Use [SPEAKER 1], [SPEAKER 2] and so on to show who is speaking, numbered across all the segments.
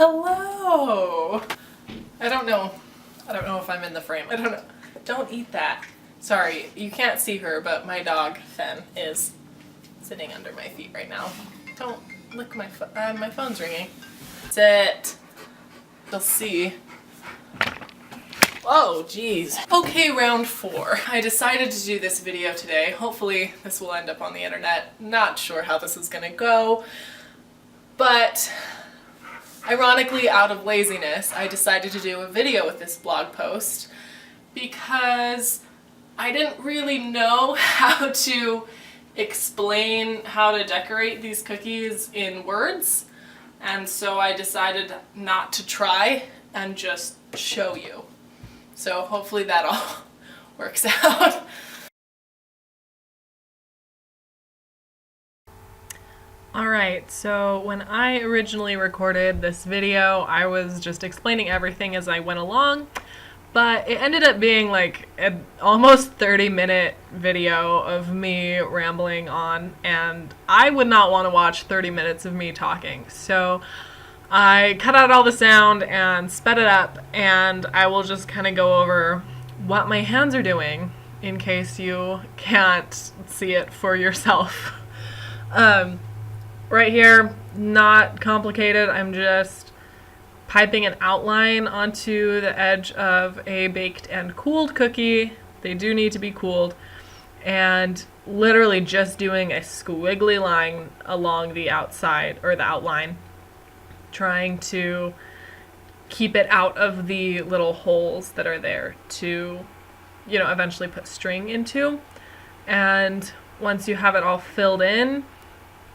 [SPEAKER 1] Hello! I don't know if I'm in the frame. I don't know. Don't eat that. Sorry, you can't see her, but my dog, Fen, is sitting under my feet right now. Don't lick my phone. My phone's ringing. Sit. You'll see. Oh, geez. Okay, round 4. I decided to do this video today. Hopefully this will end up on the internet. Not sure how this is gonna go, but ironically, out of laziness, I decided to do a video with this blog post because I didn't really know how to explain how to decorate these cookies in words, and so I decided not to try and just show you. So hopefully that all works out. Alright, so when I originally recorded this video, I was just explaining everything as I went along, but it ended up being like an almost 30-minute video of me rambling on, and I would not want to watch 30 minutes of me talking. So I cut out all the sound and sped it up, and I will just kind of go over what my hands are doing in case you can't see it for yourself. Right here, not complicated. I'm just piping an outline onto the edge of a baked and cooled cookie. They do need to be cooled. And literally just doing a squiggly line along the outside, or the outline, trying to keep it out of the little holes that are there to, eventually put string into. And once you have it all filled in,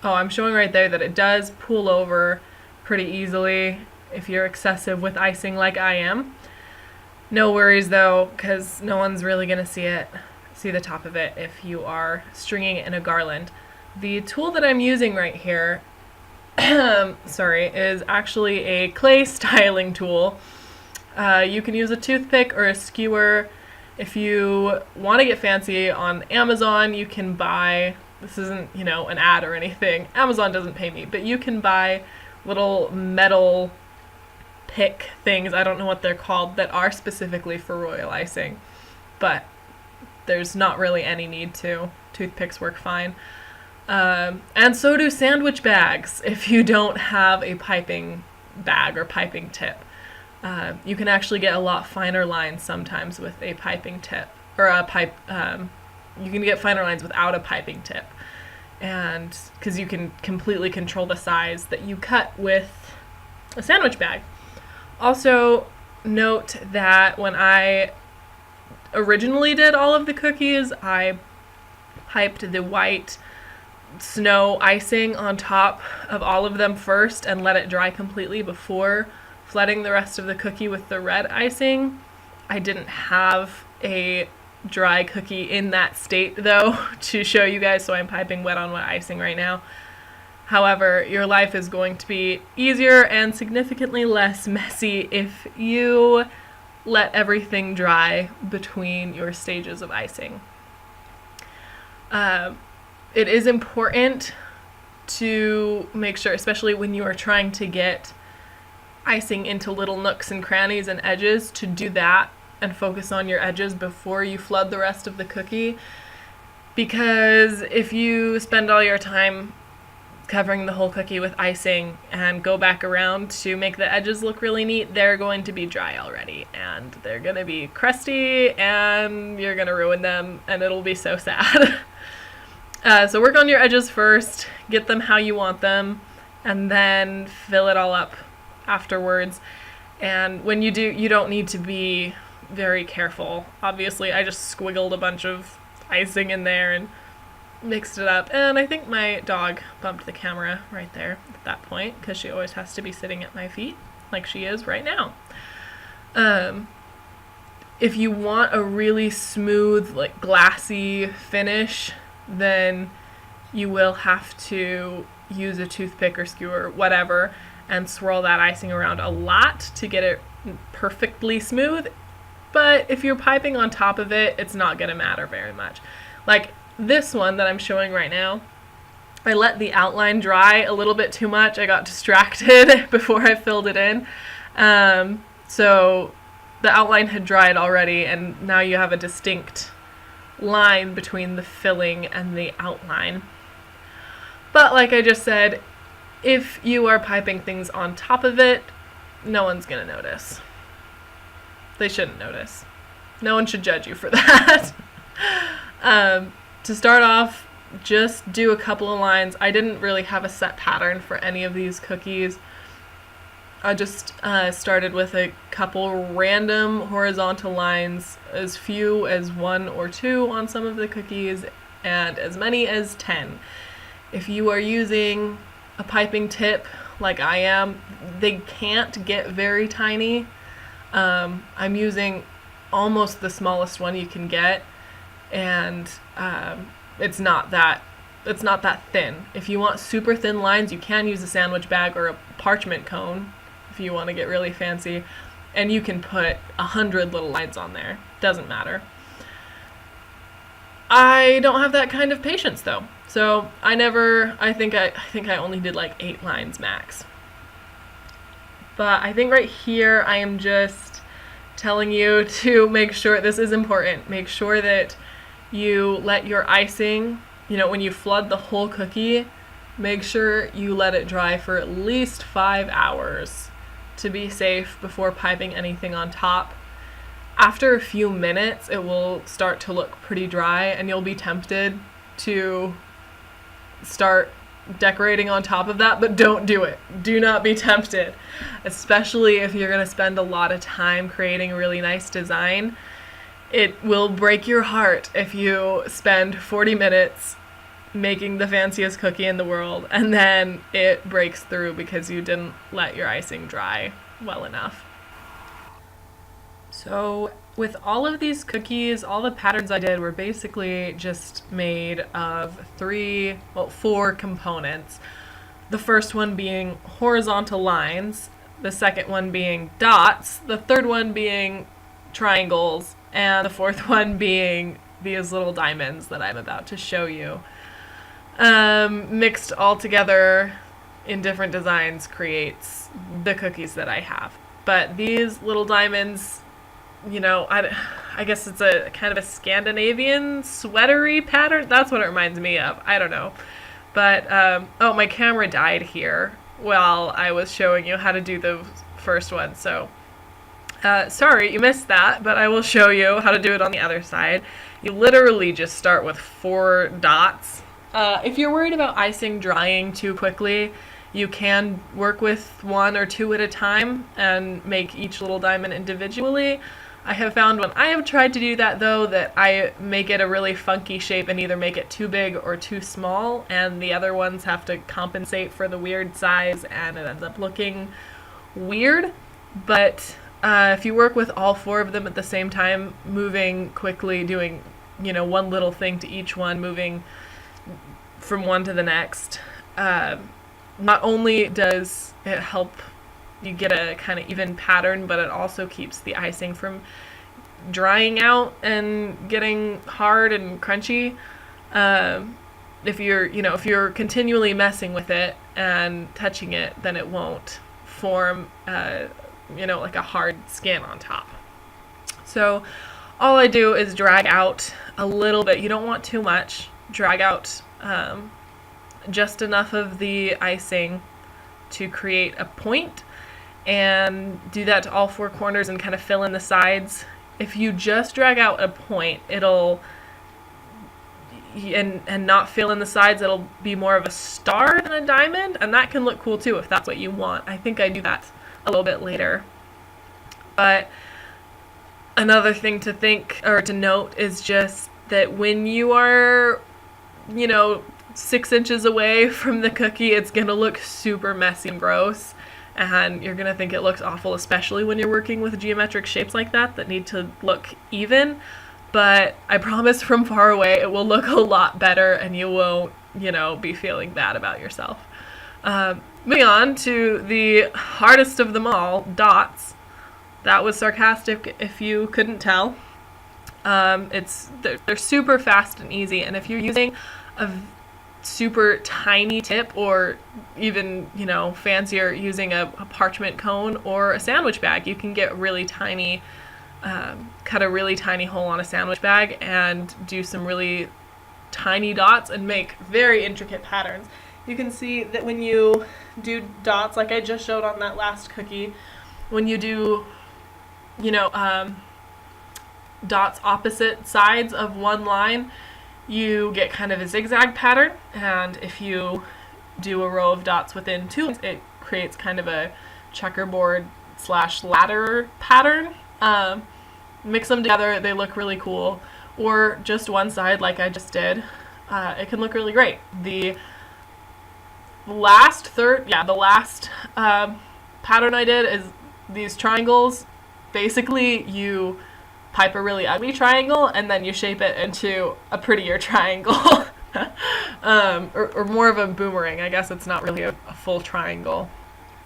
[SPEAKER 1] I'm showing right there that it does pool over pretty easily if you're excessive with icing like I am. No worries though, because no one's really gonna see the top of it if you are stringing it in a garland. The tool that I'm using right here is actually a clay styling tool. You can use a toothpick or a skewer. If you want to get fancy, on Amazon you can buy, this isn't, an ad or anything, Amazon doesn't pay me, but you can buy little metal pick things, I don't know what they're called, that are specifically for royal icing, but there's not really any need to. Toothpicks work fine. And so do sandwich bags if you don't have a piping bag or piping tip. You can actually get a lot finer lines sometimes with a piping tip, or a pipe. You can get finer lines without a piping tip, and because you can completely control the size that you cut with a sandwich bag. Also, note that when I originally did all of the cookies, I piped the white snow icing on top of all of them first and let it dry completely before flooding the rest of the cookie with the red icing. I didn't have a dry cookie in that state though to show you guys, so I'm piping wet on wet icing right now. However, your life is going to be easier and significantly less messy if you let everything dry between your stages of icing. It is important to make sure, especially when you are trying to get icing into little nooks and crannies and edges, to do that and focus on your edges before you flood the rest of the cookie, because if you spend all your time covering the whole cookie with icing and go back around to make the edges look really neat, they're going to be dry already, and they're going to be crusty, and you're going to ruin them, and it'll be so sad. So work on your edges first, get them how you want them, and then fill it all up afterwards. And when you do, you don't need to be very careful. Obviously, I just squiggled a bunch of icing in there and mixed it up, and I think my dog bumped the camera right there at that point, because she always has to be sitting at my feet like she is right now. If you want a really smooth, like glassy finish, then you will have to use a toothpick or skewer, whatever, and swirl that icing around a lot to get it perfectly smooth. But if you're piping on top of it, it's not going to matter very much. Like this one that I'm showing right now, I let the outline dry a little bit too much. I got distracted before I filled it in. So the outline had dried already, and now you have a distinct line between the filling and the outline. But like I just said, if you are piping things on top of it, no one's going to notice. They shouldn't notice. No one should judge you for that. To start off, just do a couple of lines. I didn't really have a set pattern for any of these cookies. I just started with a couple random horizontal lines, as few as 1 or 2 on some of the cookies, and as many as 10. If you are using a piping tip like I am, they can't get very tiny. I'm using almost the smallest one you can get, and it's not that thin. If you want super thin lines, you can use a sandwich bag or a parchment cone if you want to get really fancy, and you can put 100 little lines on there. Doesn't matter. I don't have that kind of patience though, so I think I only did like 8 lines max. But I think right here I am just telling you to make sure, this is important, make sure that you let your icing, when you flood the whole cookie, make sure you let it dry for at least 5 hours to be safe before piping anything on top. After a few minutes, it will start to look pretty dry, and you'll be tempted to start decorating on top of that, but don't do it. Do not be tempted, especially if you're going to spend a lot of time creating a really nice design. It will break your heart if you spend 40 minutes making the fanciest cookie in the world and then it breaks through because you didn't let your icing dry well enough. So with all of these cookies, all the patterns I did were basically just made of 4 components. The first one being horizontal lines, the second one being dots, the third one being triangles, and the fourth one being these little diamonds that I'm about to show you. Mixed all together in different designs creates the cookies that I have. But these little diamonds, I guess it's a kind of a Scandinavian sweatery pattern. That's what it reminds me of. I don't know. But, my camera died here while I was showing you how to do the first one. So, sorry you missed that, but I will show you how to do it on the other side. You literally just start with 4 dots. If you're worried about icing drying too quickly, you can work with 1 or 2 at a time and make each little diamond individually. I have found when I have tried to do that though, that I make it a really funky shape and either make it too big or too small, and the other ones have to compensate for the weird size, and it ends up looking weird. But if you work with all 4 of them at the same time, moving quickly, doing, one little thing to each one, moving from one to the next, not only does it help you get a kind of even pattern, but it also keeps the icing from drying out and getting hard and crunchy. If you're continually messing with it and touching it, then it won't form, like a hard skin on top. So all I do is drag out a little bit. You don't want too much. Drag out just enough of the icing to create a point, and do that to all 4 corners and kind of fill in the sides. If you just drag out a point, it'll and not fill in the sides, it'll be more of a star than a diamond, and that can look cool too if that's what you want. I think I do that a little bit later. But another thing to think or to note is just that when you are 6 inches away from the cookie, it's gonna look super messy and gross, and you're gonna think it looks awful, especially when you're working with geometric shapes like that need to look even. But I promise from far away it will look a lot better, and you won't be feeling bad about yourself. Moving on to the hardest of them all, dots. That was sarcastic if you couldn't tell. They're super fast and easy, and if you're using super tiny tip, or even, you know, fancier, using a parchment cone or a sandwich bag. You can get really tiny, cut a really tiny hole on a sandwich bag and do some really tiny dots and make very intricate patterns. You can see that when you do dots, like I just showed on that last cookie, when you do, you know, dots opposite sides of one line, you get kind of a zigzag pattern, and if you do a row of dots within two lines, it creates kind of a checkerboard / ladder pattern. Mix them together, they look really cool, or just one side like I just did. It can look really great. The last pattern I did is these triangles. Basically, you pipe a really ugly triangle and then you shape it into a prettier triangle. Or more of a boomerang. I guess it's not really a full triangle.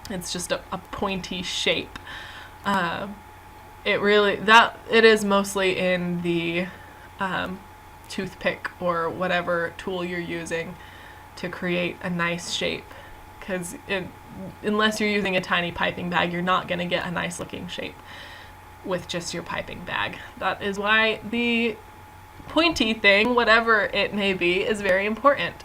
[SPEAKER 1] It's just a pointy shape. It is mostly in the toothpick or whatever tool you're using to create a nice shape, because unless you're using a tiny piping bag, you're not going to get a nice looking shape with just your piping bag. That is why the pointy thing, whatever it may be, is very important.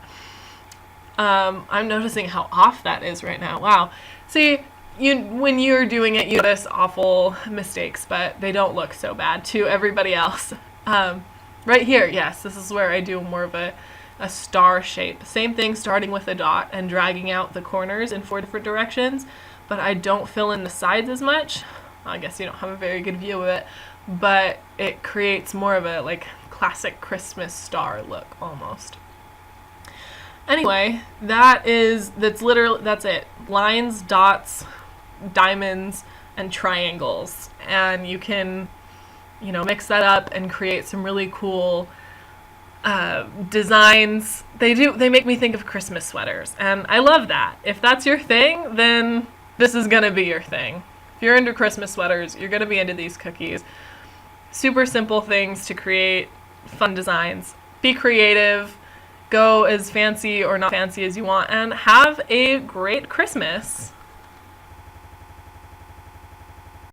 [SPEAKER 1] I'm noticing how off that is right now. Wow. See, when you're doing it, you notice awful mistakes, but they don't look so bad to everybody else. Right here, yes, this is where I do more of a star shape. Same thing, starting with a dot and dragging out the corners in 4 different directions, but I don't fill in the sides as much. I guess you don't have a very good view of it, but it creates more of a like classic Christmas star look almost. Anyway, that's it. Lines, dots, diamonds, and triangles. And you can, you know, mix that up and create some really cool designs. They make me think of Christmas sweaters, and I love that. If that's your thing, then this is gonna be your thing. If you're into Christmas sweaters, you're gonna be into these cookies. Super simple things to create fun designs. Be creative, go as fancy or not fancy as you want, and have a great Christmas.